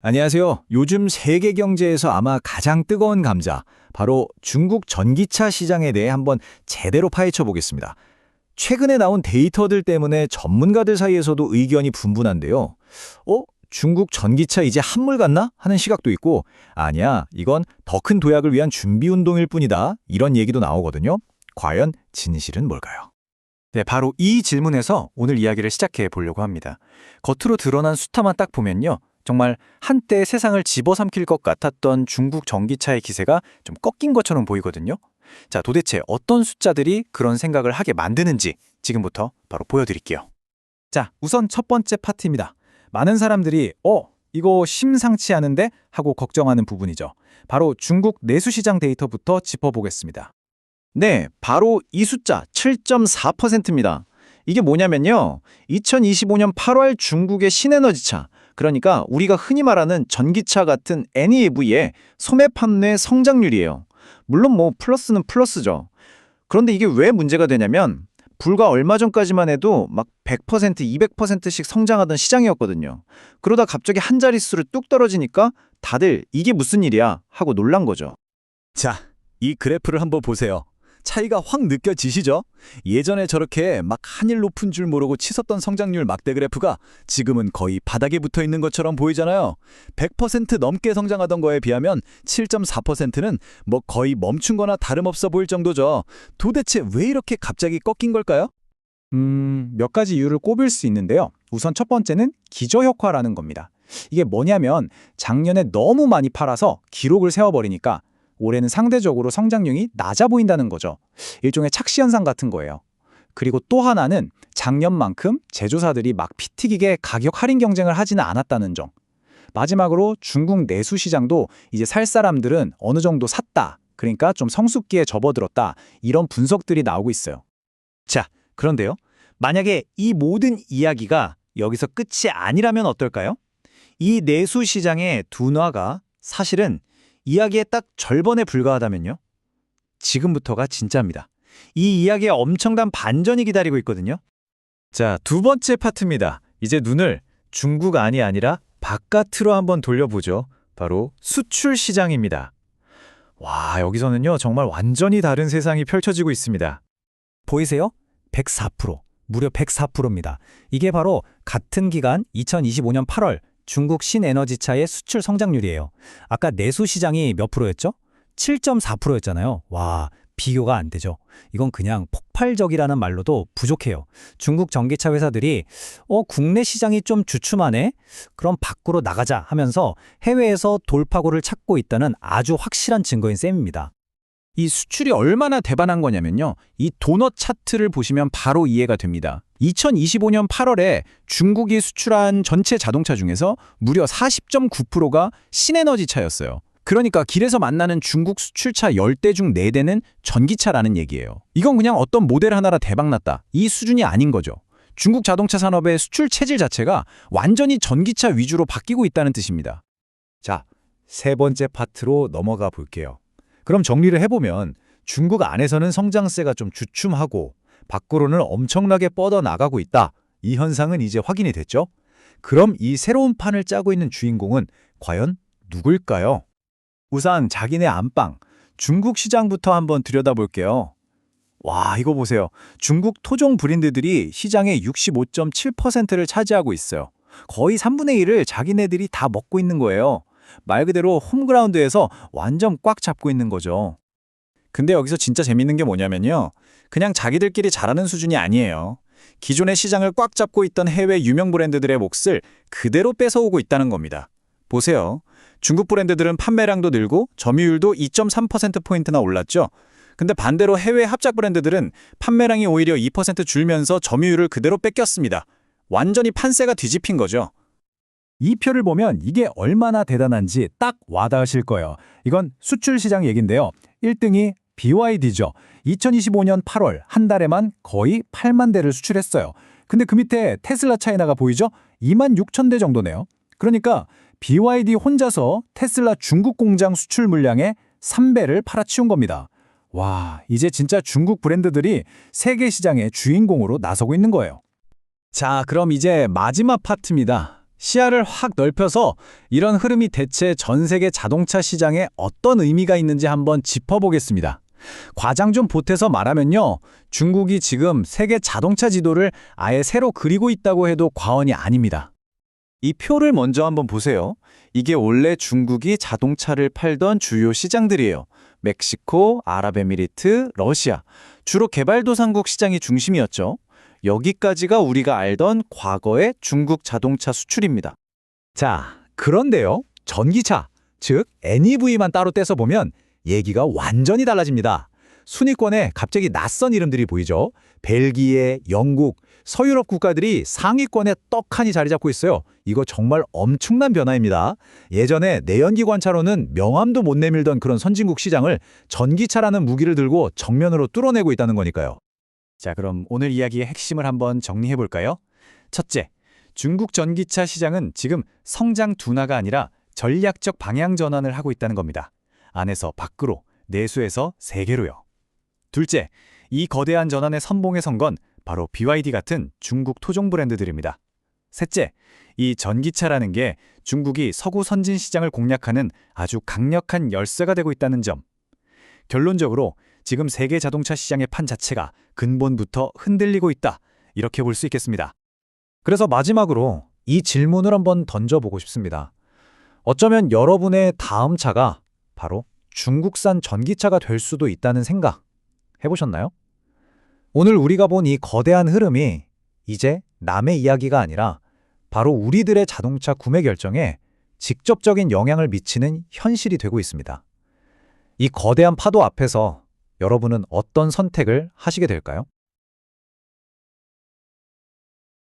안녕하세요. 요즘 세계 경제에서 아마 가장 뜨거운 감자, 바로 중국 전기차 시장에 대해 한번 제대로 파헤쳐 보겠습니다. 최근에 나온 데이터들 때문에 전문가들 사이에서도 의견이 분분한데요. 중국 전기차 이제 한물 갔나? 하는 시각도 있고, 아니야, 이건 더 큰 도약을 위한 준비 운동일 뿐이다. 이런 얘기도 나오거든요. 과연 진실은 뭘까요? 네, 바로 이 질문에서 오늘 이야기를 시작해 보려고 합니다. 겉으로 드러난 숫자만 딱 보면요. 정말 한때 세상을 집어삼킬 것 같았던 중국 전기차의 기세가 좀 꺾인 것처럼 보이거든요. 자, 도대체 어떤 숫자들이 그런 생각을 하게 만드는지 지금부터 바로 보여드릴게요. 자, 우선 첫 번째 파트입니다. 많은 사람들이 이거 심상치 않은데? 하고 걱정하는 부분이죠. 바로 중국 내수시장 데이터부터 짚어보겠습니다. 네, 바로 이 숫자 7.4%입니다. 이게 뭐냐면요. 2025년 8월 중국의 신에너지차, 그러니까 우리가 흔히 말하는 전기차 같은 NEV의 소매 판매 성장률이에요. 물론 플러스는 플러스죠. 그런데 이게 왜 문제가 되냐면 불과 얼마 전까지만 해도 막 100%, 200%씩 성장하던 시장이었거든요. 그러다 갑자기 한 자릿수로 뚝 떨어지니까 다들 이게 무슨 일이야 하고 놀란 거죠. 자, 이 그래프를 한번 보세요. 차이가 확 느껴지시죠? 예전에 저렇게 막 하늘 높은 줄 모르고 치솟던 성장률 막대 그래프가 지금은 거의 바닥에 붙어 있는 것처럼 보이잖아요. 100% 넘게 성장하던 거에 비하면 7.4%는 거의 멈춘 거나 다름없어 보일 정도죠. 도대체 왜 이렇게 갑자기 꺾인 걸까요? 몇 가지 이유를 꼽을 수 있는데요. 우선 첫 번째는 기저효과라는 겁니다. 이게 뭐냐면 작년에 너무 많이 팔아서 기록을 세워버리니까 올해는 상대적으로 성장률이 낮아 보인다는 거죠. 일종의 착시 현상 같은 거예요. 그리고 또 하나는 작년만큼 제조사들이 막 피 튀기게 가격 할인 경쟁을 하지는 않았다는 점. 마지막으로 중국 내수 시장도 이제 살 사람들은 어느 정도 샀다. 그러니까 좀 성숙기에 접어들었다. 이런 분석들이 나오고 있어요. 자, 그런데요. 만약에 이 모든 이야기가 여기서 끝이 아니라면 어떨까요? 이 내수 시장의 둔화가 사실은 이야기의 딱 절반에 불과하다면요? 지금부터가 진짜입니다. 이 이야기에 엄청난 반전이 기다리고 있거든요. 자, 두 번째 파트입니다. 이제 눈을 중국 안이 아니라 바깥으로 한번 돌려보죠. 바로 수출 시장입니다. 와, 여기서는요, 정말 완전히 다른 세상이 펼쳐지고 있습니다. 보이세요? 104%, 무려 104%입니다. 이게 바로 같은 기간 2025년 8월 중국 신에너지차의 수출 성장률이에요. 아까 내수 시장이 몇 프로였죠? 7.4%였잖아요. 와, 비교가 안 되죠. 이건 그냥 폭발적이라는 말로도 부족해요. 중국 전기차 회사들이 국내 시장이 좀 주춤하네? 그럼 밖으로 나가자 하면서 해외에서 돌파구를 찾고 있다는 아주 확실한 증거인 셈입니다. 이 수출이 얼마나 대단한 거냐면요. 이 도넛 차트를 보시면 바로 이해가 됩니다. 2025년 8월에 중국이 수출한 전체 자동차 중에서 무려 40.9%가 신에너지 차였어요. 그러니까 길에서 만나는 중국 수출차 10대 중 4대는 전기차라는 얘기예요. 이건 그냥 어떤 모델 하나라 대박났다. 이 수준이 아닌 거죠. 중국 자동차 산업의 수출 체질 자체가 완전히 전기차 위주로 바뀌고 있다는 뜻입니다. 자, 세 번째 파트로 넘어가 볼게요. 그럼 정리를 해보면 중국 안에서는 성장세가 좀 주춤하고 밖으로는 엄청나게 뻗어나가고 있다. 이 현상은 이제 확인이 됐죠? 그럼 이 새로운 판을 짜고 있는 주인공은 과연 누굴까요? 우선 자기네 안방, 중국 시장부터 한번 들여다볼게요. 와, 이거 보세요. 중국 토종 브랜드들이 시장의 65.7%를 차지하고 있어요. 거의 3분의 1을 자기네들이 다 먹고 있는 거예요. 말 그대로 홈그라운드에서 완전 꽉 잡고 있는 거죠. 근데 여기서 진짜 재밌는 게 뭐냐면요. 그냥 자기들끼리 잘하는 수준이 아니에요. 기존의 시장을 꽉 잡고 있던 해외 유명 브랜드들의 몫을 그대로 뺏어오고 있다는 겁니다. 보세요. 중국 브랜드들은 판매량도 늘고 점유율도 2.3%포인트나 올랐죠. 근데 반대로 해외 합작 브랜드들은 판매량이 오히려 2% 줄면서 점유율을 그대로 뺏겼습니다. 완전히 판세가 뒤집힌 거죠. 이 표를 보면 이게 얼마나 대단한지 딱 와닿으실 거예요. 이건 수출 시장 얘긴데요. 1등이 BYD죠. 2025년 8월 한 달에만 거의 8만 대를 수출했어요. 근데 그 밑에 테슬라 차이나가 보이죠? 2만 6천 대 정도네요. 그러니까 BYD 혼자서 테슬라 중국 공장 수출 물량의 3배를 팔아치운 겁니다. 와, 이제 진짜 중국 브랜드들이 세계 시장의 주인공으로 나서고 있는 거예요. 자, 그럼 이제 마지막 파트입니다. 시야를 확 넓혀서 이런 흐름이 대체 전 세계 자동차 시장에 어떤 의미가 있는지 한번 짚어보겠습니다. 과장 좀 보태서 말하면요. 중국이 지금 세계 자동차 지도를 아예 새로 그리고 있다고 해도 과언이 아닙니다. 이 표를 먼저 한번 보세요. 이게 원래 중국이 자동차를 팔던 주요 시장들이에요. 멕시코, 아랍에미리트, 러시아. 주로 개발도상국 시장이 중심이었죠. 여기까지가 우리가 알던 과거의 중국 자동차 수출입니다. 자, 그런데요. 전기차, 즉 NEV만 따로 떼서 보면 얘기가 완전히 달라집니다. 순위권에 갑자기 낯선 이름들이 보이죠. 벨기에, 영국, 서유럽 국가들이 상위권에 떡하니 자리 잡고 있어요. 이거 정말 엄청난 변화입니다. 예전에 내연기 관차로는 명함도 못 내밀던 그런 선진국 시장을 전기차라는 무기를 들고 정면으로 뚫어내고 있다는 거니까요. 자, 그럼 오늘 이야기의 핵심을 한번 정리해 볼까요? 첫째, 중국 전기차 시장은 지금 성장 둔화가 아니라 전략적 방향 전환을 하고 있다는 겁니다. 안에서 밖으로, 내수에서 세계로요. 둘째, 이 거대한 전환의 선봉에 선 건 바로 BYD 같은 중국 토종 브랜드들입니다. 셋째, 이 전기차라는 게 중국이 서구 선진 시장을 공략하는 아주 강력한 열쇠가 되고 있다는 점. 결론적으로 지금 세계 자동차 시장의 판 자체가 근본부터 흔들리고 있다. 이렇게 볼 수 있겠습니다. 그래서 마지막으로 이 질문을 한번 던져보고 싶습니다. 어쩌면 여러분의 다음 차가 바로 중국산 전기차가 될 수도 있다는 생각 해보셨나요? 오늘 우리가 본 이 거대한 흐름이 이제 남의 이야기가 아니라 바로 우리들의 자동차 구매 결정에 직접적인 영향을 미치는 현실이 되고 있습니다. 이 거대한 파도 앞에서 여러분은 어떤 선택을 하시게 될까요?